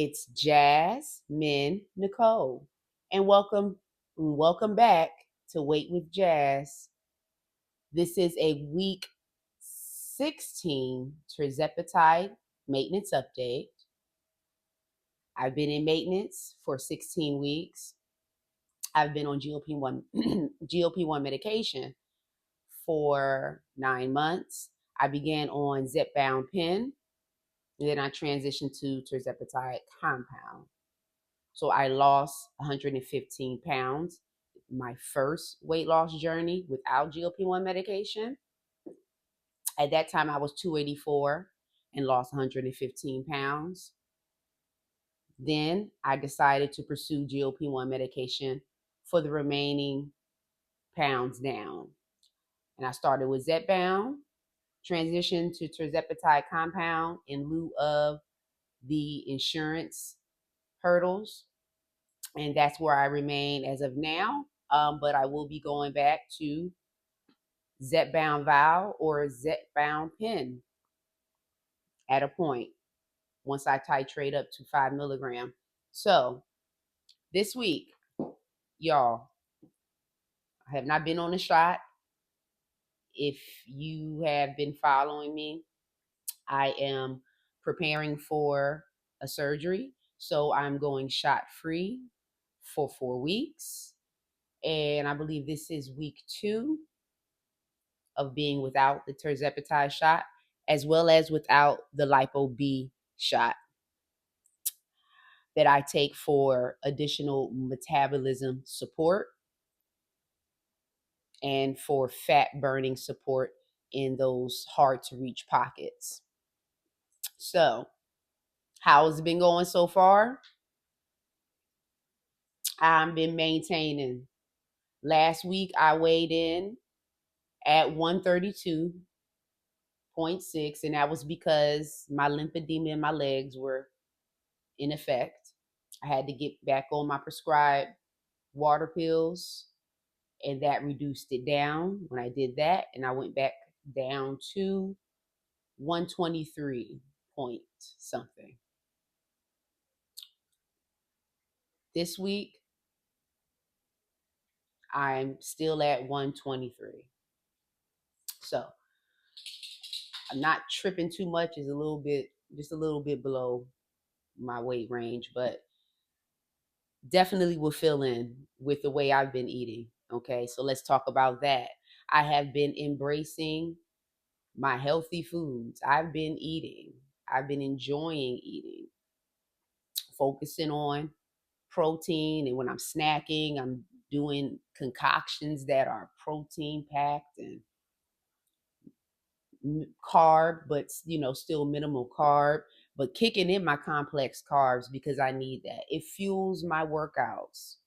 It's Jasmine Nicole, and welcome back to Wait with Jazz. This is a week 16 Tirzepatide maintenance update. I've been in maintenance for 16 weeks. I've been on GLP-1 GLP-1 medication for 9 months. I began on Zepbound pen, and then I transitioned to Tirzepatide compound. So I lost 115 pounds. My first weight loss journey without GLP-1 medication. At that time, I was 284 and lost 115 pounds. Then I decided to pursue GLP-1 medication for the remaining pounds down. And I started with Zepbound, transitioned to Tirzepatide compound in lieu of the insurance hurdles, and that's where I remain as of now. But I will be going back to Zepbound vial or Zepbound pen at a point once I titrate up to 5 milligram. So this week, y'all, I have not been on a shot. If you have been following me, I am preparing for a surgery. So I'm going shot free for 4 weeks. And I believe this is week 2 of being without the Tirzepatide shot, as well as without the Lipo B shot that I take for additional metabolism support and for fat burning support in those hard to reach pockets. So, how's it been going so far? I've been maintaining. Last week I weighed in at 132.6, and that was because my lymphedema in my legs were in effect. I had to get back on my prescribed water pills, and that reduced it down when I did that. And I went back down to 123 point something. This week, I'm still at 123. So I'm not tripping too much. It's just a little bit below my weight range, but definitely will fill in with the way I've been eating. Okay, so let's talk about that. I have been embracing my healthy foods. I've been eating. I've been enjoying eating, focusing on protein. And when I'm snacking, I'm doing concoctions that are protein packed and carb, but still minimal carb, but kicking in my complex carbs because I need that. It fuels my workouts.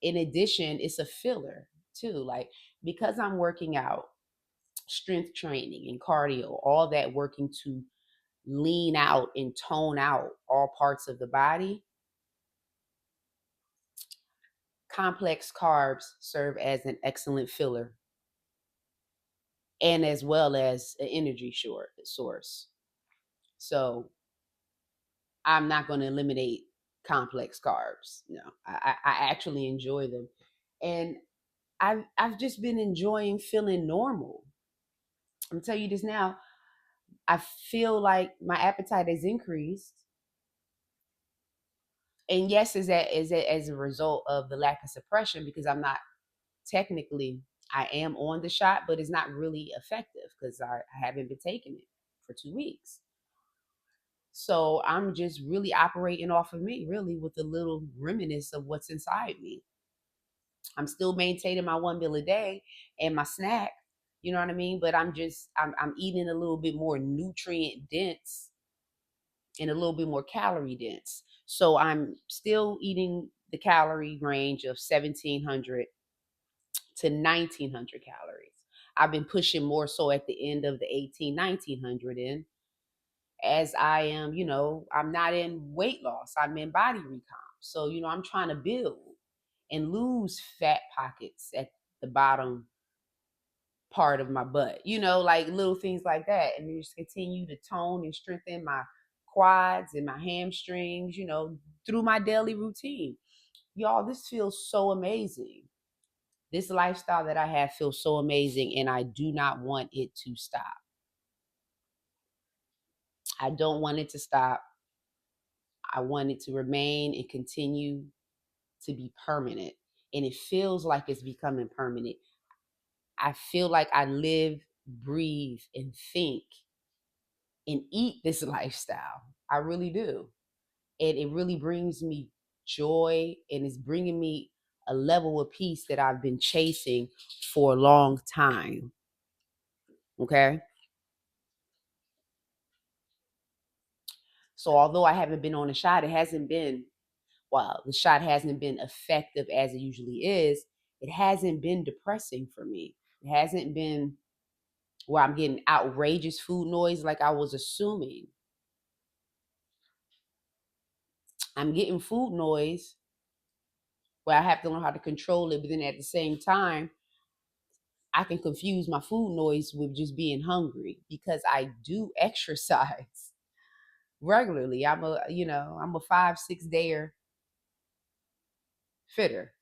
In addition, it's a filler too. Like, because I'm working out, strength training and cardio, all that working to lean out and tone out all parts of the body, complex carbs serve as an excellent filler and as well as an energy source. So I'm not going to eliminate complex carbs. I actually enjoy them. And I've just been enjoying feeling normal. I'm telling you this now. I feel like my appetite has increased. And yes, is that as a result of the lack of suppression, because I'm not technically, I am on the shot, but it's not really effective because I haven't been taking it for 2 weeks. So I'm just really operating off of me, really, with a little reminiscence of what's inside me. I'm still maintaining my 1 meal a day and my snack, you know what I mean? But I'm eating a little bit more nutrient dense and a little bit more calorie dense. So I'm still eating the calorie range of 1700 to 1900 calories. I've been pushing more so at the end of the 1900 in, as I am, I'm not in weight loss, I'm in body recomp. So, I'm trying to build and lose fat pockets at the bottom part of my butt, like little things like that. And just continue to tone and strengthen my quads and my hamstrings, through my daily routine. Y'all, this feels so amazing. This lifestyle that I have feels so amazing, and I do not want it to stop. I don't want it to stop. I want it to remain and continue to be permanent. And it feels like it's becoming permanent. I feel like I live, breathe, and think and eat this lifestyle. I really do. And it really brings me joy, and it's bringing me a level of peace that I've been chasing for a long time. Okay. So although I haven't been on a shot, the shot hasn't been effective as it usually is. It hasn't been depressing for me. It hasn't been where I'm getting outrageous food noise like I was assuming. I'm getting food noise where I have to learn how to control it, but then at the same time, I can confuse my food noise with just being hungry because I do exercise regularly. I'm a 5-6 dayer fitter.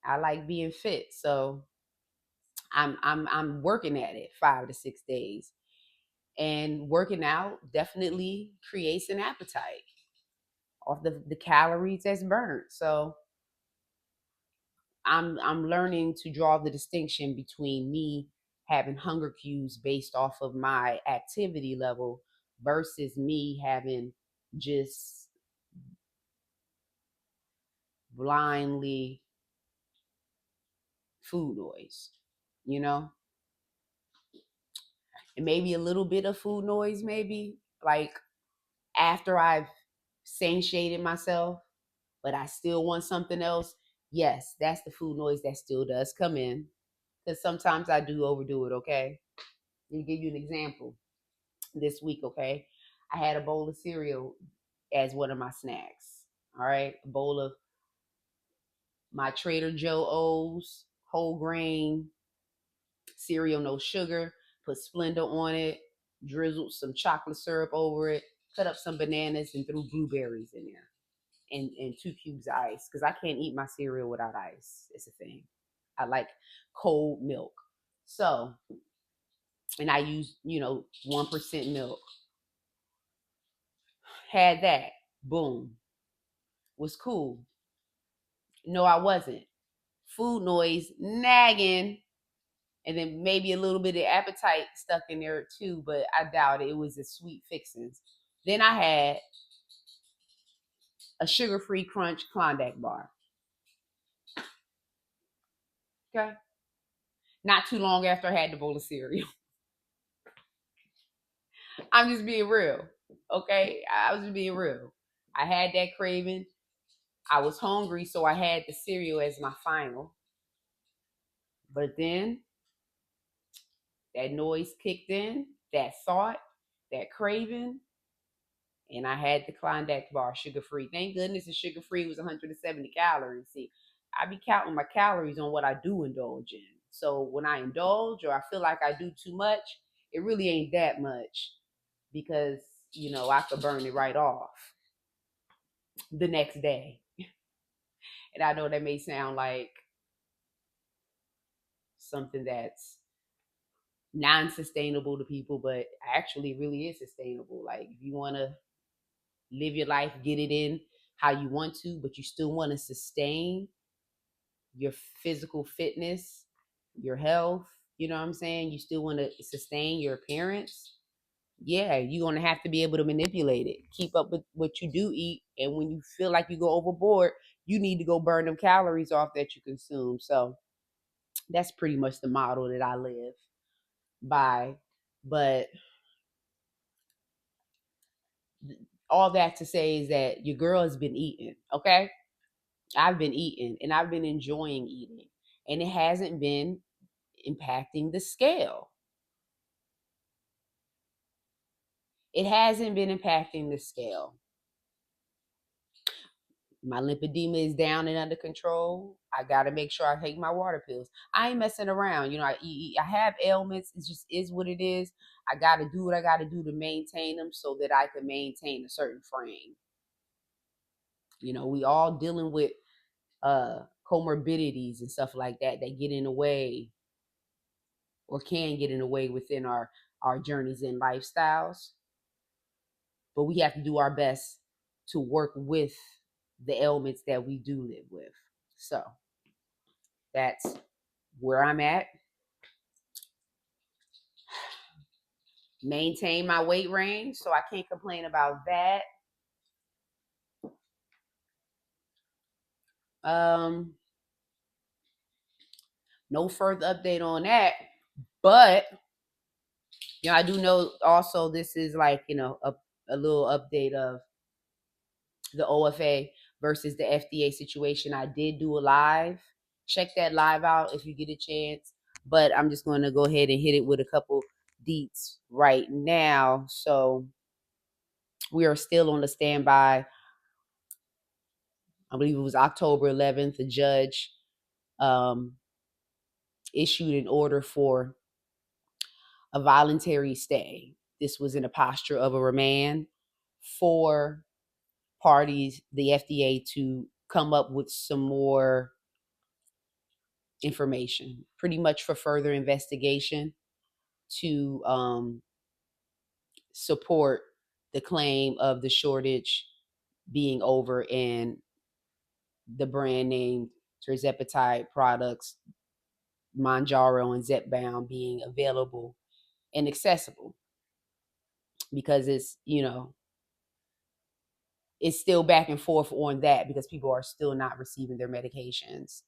I like being fit. So I'm working at it 5 to 6 days. And working out definitely creates an appetite off the calories that's burnt. So I'm learning to draw the distinction between me having hunger cues based off of my activity level versus me having just blindly food noise, you know? And maybe a little bit of food noise, maybe like after I've satiated myself, but I still want something else. Yes, that's the food noise that still does come in because sometimes I do overdo it. Okay. Let me give you an example. This week, okay, I had a bowl of cereal as one of my snacks. All right. A bowl of my Trader Joe O's whole grain cereal, no sugar, put Splenda on it, drizzled some chocolate syrup over it, cut up some bananas, and threw blueberries in there. And 2 cubes of ice because I can't eat my cereal without ice. It's a thing. I like cold milk. So, and I use 1% milk. Had that. Boom. Was cool. No, I wasn't. Food noise, nagging, and then maybe a little bit of appetite stuck in there too, but I doubt it. It was a sweet fixings. Then I had a sugar-free crunch Klondike bar. Okay. Not too long after I had the bowl of cereal. I'm just being real. Okay. I was just being real. I had that craving. I was hungry, so I had the cereal as my final. But then that noise kicked in, that thought, that craving, and I had the Klondike bar, sugar free. Thank goodness the sugar free was 170 calories. See, I be counting my calories on what I do indulge in. So when I indulge or I feel like I do too much, it really ain't that much because I could burn it right off the next day. And I know that may sound like something that's non-sustainable to people, but actually really is sustainable. Like if you want to live your life, get it in how you want to, but you still want to sustain your physical fitness, your health, you know what I'm saying? You still want to sustain your appearance. Yeah, you're going to have to be able to manipulate it. Keep up with what you do eat. And when you feel like you go overboard, you need to go burn them calories off that you consume. So that's pretty much the model that I live by. But all that to say is that your girl has been eating, okay? I've been eating and I've been enjoying eating, and it hasn't been impacting the scale. It hasn't been impacting the scale. My lymphedema is down and under control. I got to make sure I take my water pills. I ain't messing around. I have ailments. It just is what it is. I got to do what I got to do to maintain them so that I can maintain a certain frame. We all dealing with comorbidities and stuff like that get in the way or can get in the way within our journeys and lifestyles. But we have to do our best to work with the ailments that we do live with. So that's where I'm at. Maintain my weight range, so I can't complain about that. No further update on that, but I do know also this is like a little update of the OFA versus the FDA situation. I did do a live. Check that live out if you get a chance. But I'm just going to go ahead and hit it with a couple deets right now. So we are still on the standby. I believe it was October 11th. The judge issued an order for a voluntary stay. This was in a posture of a remand for parties, the FDA, to come up with some more information, pretty much for further investigation to support the claim of the shortage being over and the brand name Tirzepatide products, Manjaro and Zepbound, being available and accessible, because it's still back and forth on that because people are still not receiving their medications.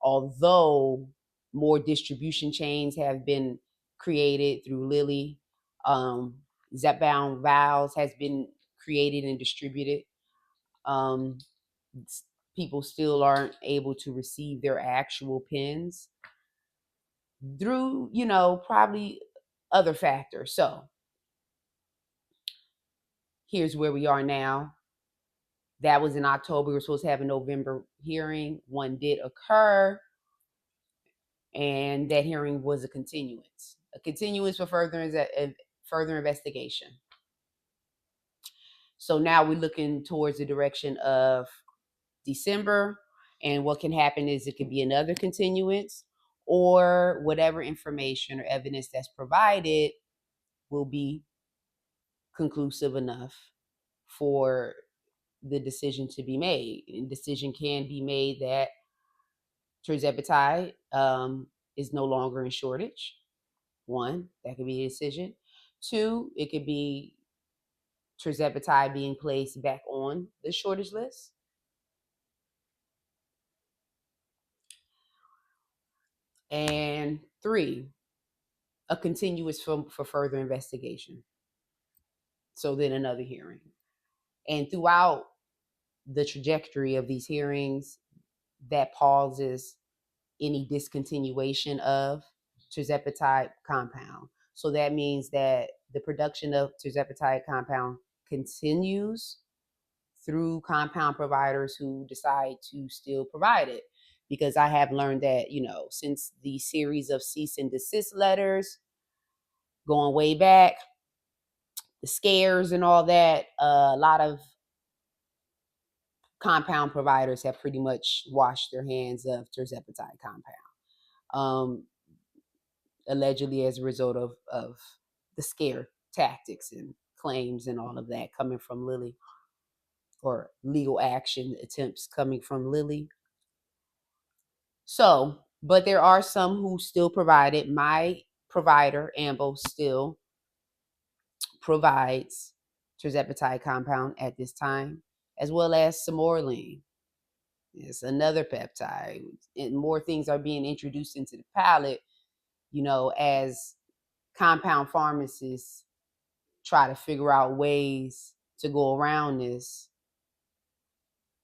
Although more distribution chains have been created through Lilly, Zepbound vials has been created and distributed. Um, People still aren't able to receive their actual pens through, probably other factors. So here's where we are now. That was in October. We were supposed to have a November hearing. One did occur, and that hearing was a continuance for further investigation. So now we're looking towards the direction of December, and what can happen is it could be another continuance, or whatever information or evidence that's provided will be conclusive enough for the decision to be made. And decision can be made that Tirzepatide is no longer in shortage. One, that could be a decision. Two, it could be Tirzepatide being placed back on the shortage list. And three, a continuous for further investigation. So then another hearing. And throughout the trajectory of these hearings, that pauses any discontinuation of Tirzepatide compound. So that means that the production of Tirzepatide compound continues through compound providers who decide to still provide it. Because I have learned that, since the series of cease and desist letters going way back, the scares and all that, a lot of compound providers have pretty much washed their hands of Tirzepatide compound, allegedly as a result of the scare tactics and claims and all of that coming from Lilly, or legal action attempts coming from Lilly. So, but there are some who still provide it. My provider, Amble, still provides Tirzepatide compound at this time, as well as Samorline. It's another peptide, and more things are being introduced into the palette, as compound pharmacists try to figure out ways to go around this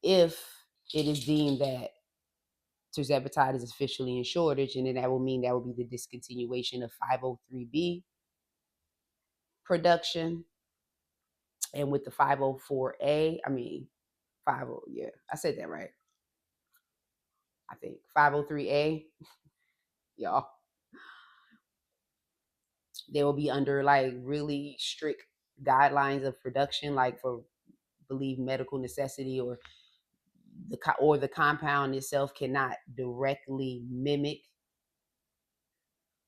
if it is deemed that Tirzepatide is officially in shortage, and then that will mean that will be the discontinuation of 503B production. And with the 504A, 50, yeah, I said that right. I think 503A, y'all. They will be under like really strict guidelines of production, like for believe medical necessity, or the compound itself cannot directly mimic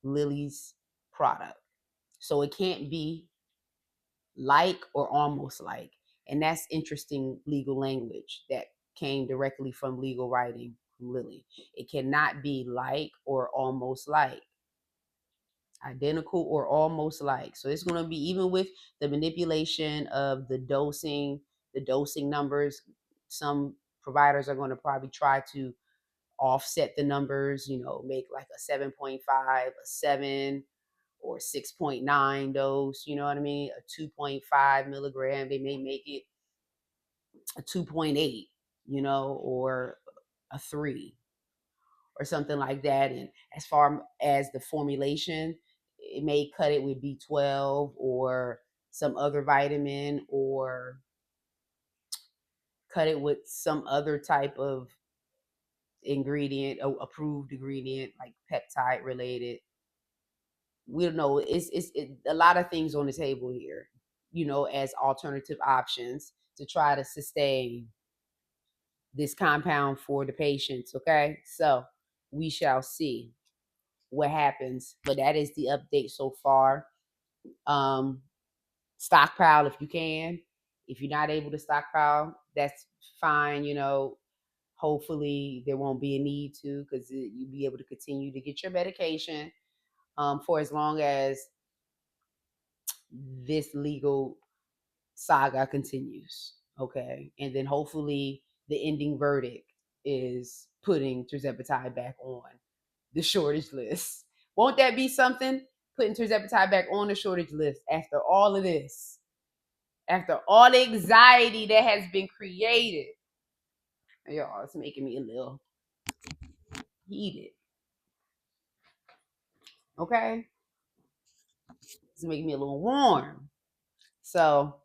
Lilly's product. So it can't be like or almost like. And that's interesting legal language that came directly from legal writing from Lilly. It cannot be like or almost like, identical or almost like. So it's going to be, even with the manipulation of the dosing numbers, some providers are going to probably try to offset the numbers, make like a 7.5, a 7, or 6.9 dose, you know what I mean? A 2.5 milligram, they may make it a 2.8, or a 3 or something like that. And as far as the formulation, it may cut it with B12 or some other vitamin, or cut it with some other type of ingredient, approved ingredient, like peptide related. We don't know. It's a lot of things on the table here, as alternative options to try to sustain this compound for the patients. Okay, so we shall see what happens. But that is the update so far. Um, Stockpile if you can. If you're not able to stockpile, that's fine. Hopefully there won't be a need to, because you'll be able to continue to get your medication for as long as this legal saga continues. Okay. And then hopefully the ending verdict is putting Tirzepatide back on the shortage list. Won't that be something? Putting Tirzepatide back on the shortage list after all of this, after all the anxiety that has been created. Y'all, it's making me a little heated. Okay. It's making me a little warm. So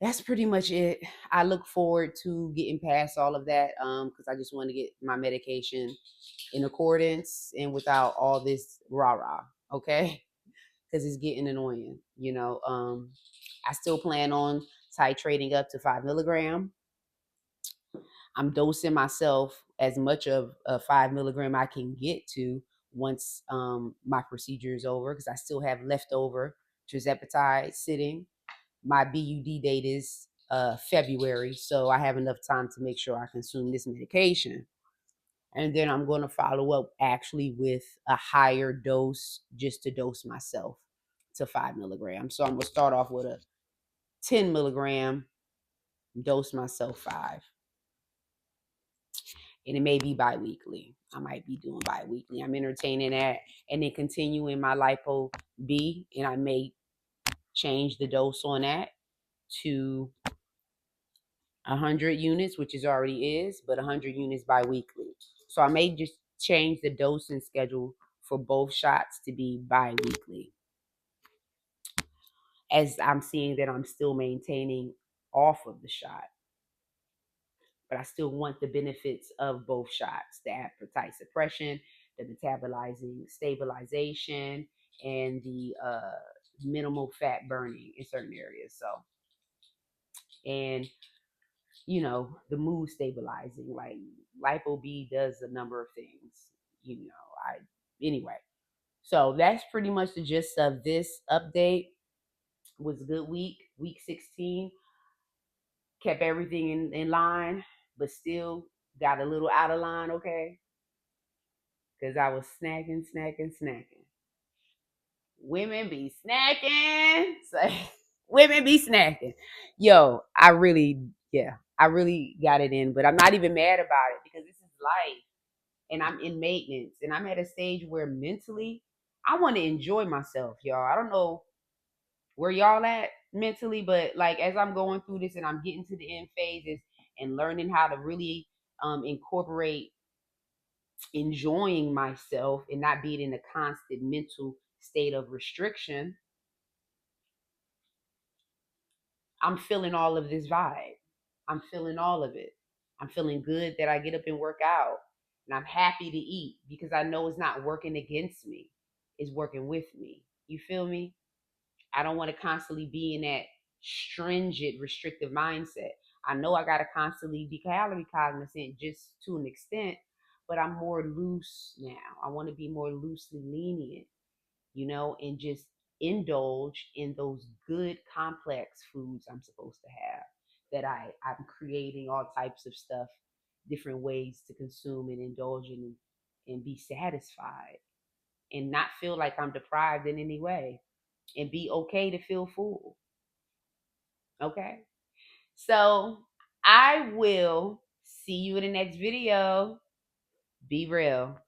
that's pretty much it. I look forward to getting past all of that, because I just want to get my medication in accordance and without all this rah rah. Okay, because it's getting annoying. I still plan on titrating up to 5 milligram. I'm dosing myself as much of a 5 milligram I can get to once my procedure is over, because I still have leftover Tirzepatide sitting. My BUD date is February, so I have enough time to make sure I consume this medication. And then I'm going to follow up actually with a higher dose, just to dose myself to 5 milligrams. So I'm going to start off with a 10 milligram, dose myself 5. And it may be bi-weekly. I might be doing bi-weekly. I'm entertaining that, and then continuing my Lipo B, and I may change the dose on that to 100 units, which is already is, but 100 units bi-weekly. So I may just change the dosing schedule for both shots to be bi-weekly, as I'm seeing that I'm still maintaining off of the shot, but I still want the benefits of both shots: the appetite suppression, the metabolizing stabilization, and the minimal fat burning in certain areas. So, and the mood stabilizing, like Lipo B does a number of things. I anyway. So that's pretty much the gist of this update. Was a good week. Week 16 kept everything in line, but still got a little out of line. Okay, because I was snacking. Women be snacking. So, women be snacking. Yo, I really got it in, but I'm not even mad about it, because this is life, and I'm in maintenance, and I'm at a stage where mentally I want to enjoy myself, y'all. I don't know where y'all at mentally, but like as I'm going through this and I'm getting to the end phases and learning how to really incorporate enjoying myself and not being in a constant mental state of restriction, I'm feeling all of this vibe. I'm feeling all of it. I'm feeling good that I get up and work out. And I'm happy to eat because I know it's not working against me. It's working with me. You feel me? I don't want to constantly be in that stringent, restrictive mindset. I know I got to constantly be calorie cognizant just to an extent, but I'm more loose now. I want to be more loosely lenient, and just indulge in those good complex foods I'm supposed to have. That I'm creating all types of stuff, different ways to consume and indulge in and be satisfied and not feel like I'm deprived in any way and be okay to feel full. Okay. So I will see you in the next video. Be real.